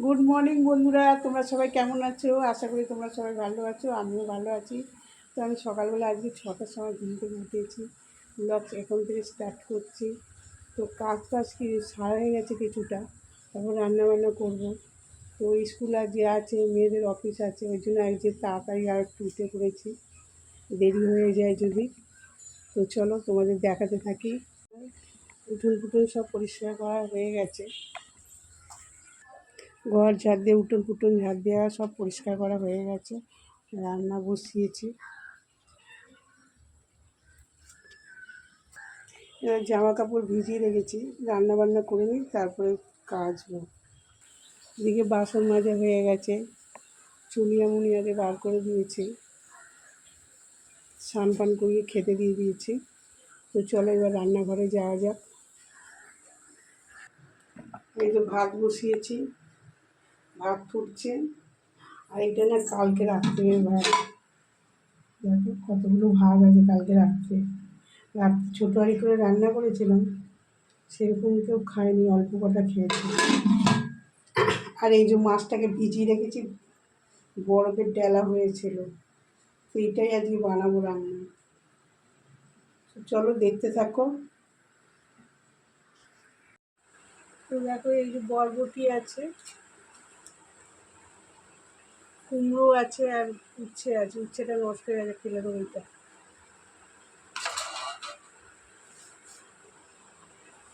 Good morning বন্ধুরা, তোমরা সবাই কেমন আছো? আশা করি তোমরা সবাই ভালো আছো, আমিও ভালো আছি। তো আমি সকালবেলা আজকে 6টার সময় ঘুম থেকে উঠেছি, ব্লগ এখন থেকে স্টার্ট করছি। তো কাজ কি সারা হয়ে গেছে কিছুটা, তারপর রান্নাবান্না করব। তো স্কুল আর যে আছে, মেয়েদের অফিস আছে, ওই জন্য আজকে তাড়াতাড়ি আর একটু উঠে পড়েছি, দেরি হয়ে যায় যদি। তো চলো তোমাদের দেখাতে থাকি। উঠোন ফুটুন সব পরিষ্কার করা হয়ে গেছে, ঘর ঝাড় দিয়ে উঠোন ফুটুন ঝাড় দেওয়া সব পরিষ্কার করা হয়ে গেছে। রান্না বসিয়েছি, এবার জামা কাপড় ভিজিয়ে রেখেছি, রান্না বান্না করে নিই তারপরে কাচবো। এদিকে বাসন মাজা হয়ে গেছে, চুনিয়া মুনিয়াকে বার করে দিয়েছি, স্নান পান করিয়ে খেতে দিয়ে দিয়েছি। তো চলো এবার রান্নাঘরে যাওয়া যাক। এই যে ভাত বসিয়েছি, ভাত ফুটছে। আর এটা না কালকে রাত্রে ভাত, দেখো কতগুলো ভাত আছে কালকে রাত্রে। রাত্রে ছোটো হাঁড়ি করে রান্না করেছিলাম, সেরকম কেউ খায়নি, অল্প কটা খেয়েছি। আর এই যে মাছটাকে ভিজিয়ে রেখেছি, বরফের ডেলা হয়েছিল, তো এটাই আজকে বানাবো রান্না। চলো দেখতে থাকো। তো দেখো এই যে বরবটি আছে, কুমড়ো আছে, আর উচ্ছে আছে। উচ্ছেটা নষ্ট হয়ে গেছে, ফেলে দেবো ওইটা।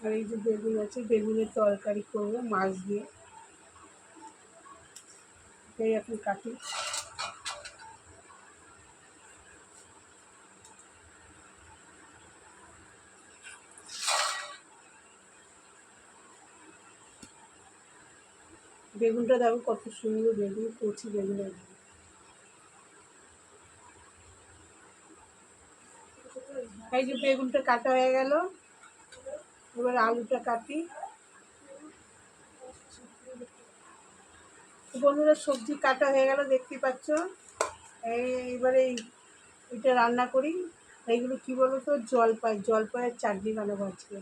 আর এই যে বেগুন আছে, বেগুনের তরকারি করবো মাছ দিয়ে। এটাই এখন কাটি। বেগুনটা দেখো কত সুন্দর বেগুন, কচি বেগুন একদম। এই যে বেগুনটা কাটা হয়ে গেল, এবার আলুটা কাটি। বন্ধুরা সবজি কাটা হয়ে গেল, দেখতে পাচ্ছ। এইবারে এটা রান্না করি। এইগুলো কি বলো তো, জলপাইয়ের চাটনি বানাবো আজকে।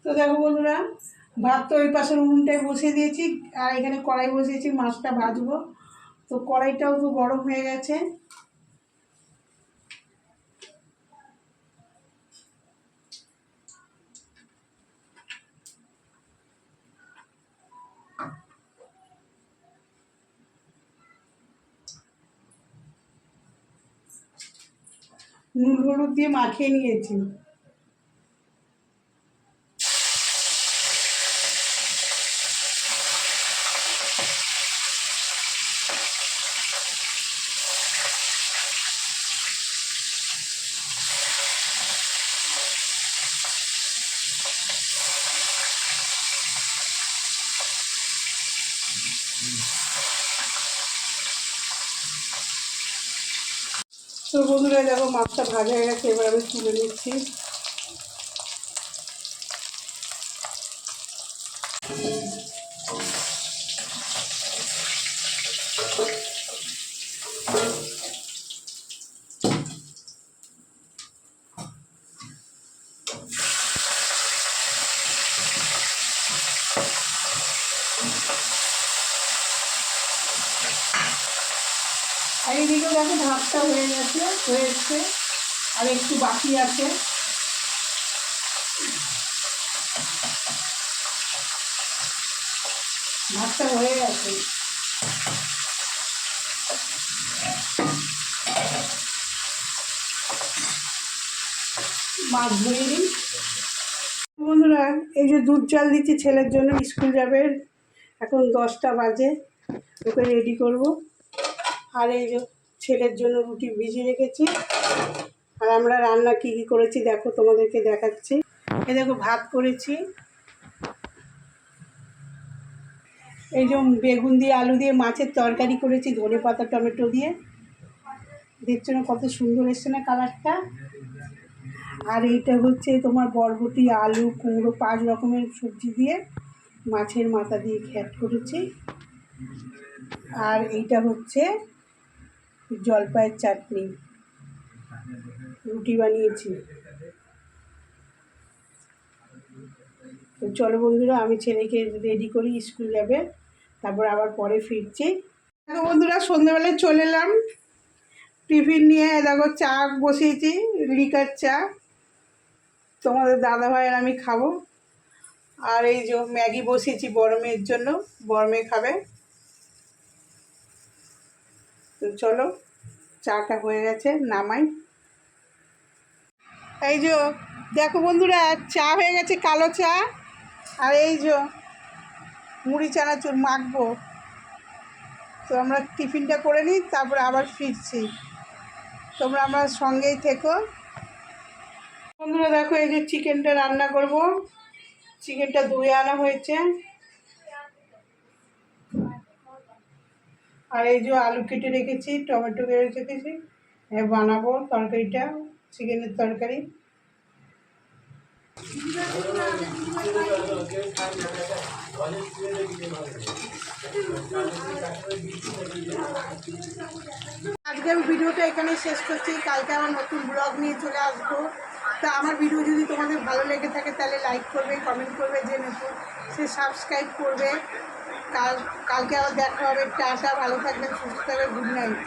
তো দেখো বন্ধুরা, ভাত তো ওই পাশের উনুনটায় বসিয়ে দিয়েছি, আর এখানে কড়াই বসিয়েছি, মাছটা ভাজবো। তো কড়াইটাও তো গরম হয়ে গেছে। নুন হলুদ দিয়ে মাখিয়ে নিয়েছি। তো বন্ধুরা দেখো মাছটা ভাজা হয়ে গেছে, এবার আমি তুলে নিচ্ছি। আর এইদিকেও দেখো ভাতটা হয়েছে, আর একটু বাকি আছে। ভাতটা হয়ে গেছে, মাছ ধুয়ে নিই। বন্ধুরা এই যে দুধ চাল দিচ্ছি ছেলের জন্য, স্কুল যাবে। এখন 10টা বাজে, ওকে রেডি করব। আর এই যে ছেলের জন্য রুটি ভিজিয়ে রেখেছি। আর আমরা রান্না কী কী করেছি দেখো, তোমাদেরকে দেখাচ্ছি। এই দেখো ভাত করেছি, এই যে বেগুন দিয়ে আলু দিয়ে মাছের তরকারি করেছি, ধনেপাতা টমেটো দিয়ে। দেখছো না কত সুন্দর এসছে না কালারটা। আর এইটা হচ্ছে তোমার বরবটি আলু কুমড়ো 5 রকমের সবজি দিয়ে মাছের মাথা দিয়ে ঘ্যাট করেছি। আর এইটা হচ্ছে জলপাইয়ের চাটনি, রুটি বানিয়েছি। তো চলো বন্ধুরা, আমি ছেলেকে রেডি করি, স্কুল যাবে, তারপর আবার পরে ফিরছি। দেখো বন্ধুরা, সন্ধ্যেবেলায় চলে এলাম টিফিন নিয়ে। দেখো চা বসিয়েছি, লিকার চা, তোমাদের দাদাভাই আর আমি খাবো। আর এই যে ম্যাগি বসিয়েছি বড় মেয়ের জন্য, বড় মেয়ে খাবে। তো চলো, চাটা হয়ে গেছে, নামাই। এই যে দেখো বন্ধুরা, চা হয়ে গেছে, কালো চা। আর এই যে মুড়ি চানাচুর মাখবো। তো আমরা টিফিনটা করে নিই, তারপরে আবার ফিরছি। তোমরা আমার সঙ্গেই থেকো বন্ধুরা। দেখো এই যে চিকেনটা রান্না করব। চিকেনটা ধুয়ে আনা হয়েছে। আর এই যে আলু কেটে রেখেছি, টমেটো কেটে রেখেছি, বানাবো তরকারিটা, চিকেনের তরকারি। আজকে আমি ভিডিওটা এখানে শেষ করছি। কালকে আমার নতুন ব্লগ নিয়ে চলে আসবো। তা আমার ভিডিও যদি তোমাদের ভালো লেগে থাকে তাহলে লাইক করবে, কমেন্ট করবে, যে নতুন সে সাবস্ক্রাইব করবে। কালকে আবার দেখা হবে। টাটা, ভালো থাকবেন, সুস্থ থাকবেন, গুড নাইট।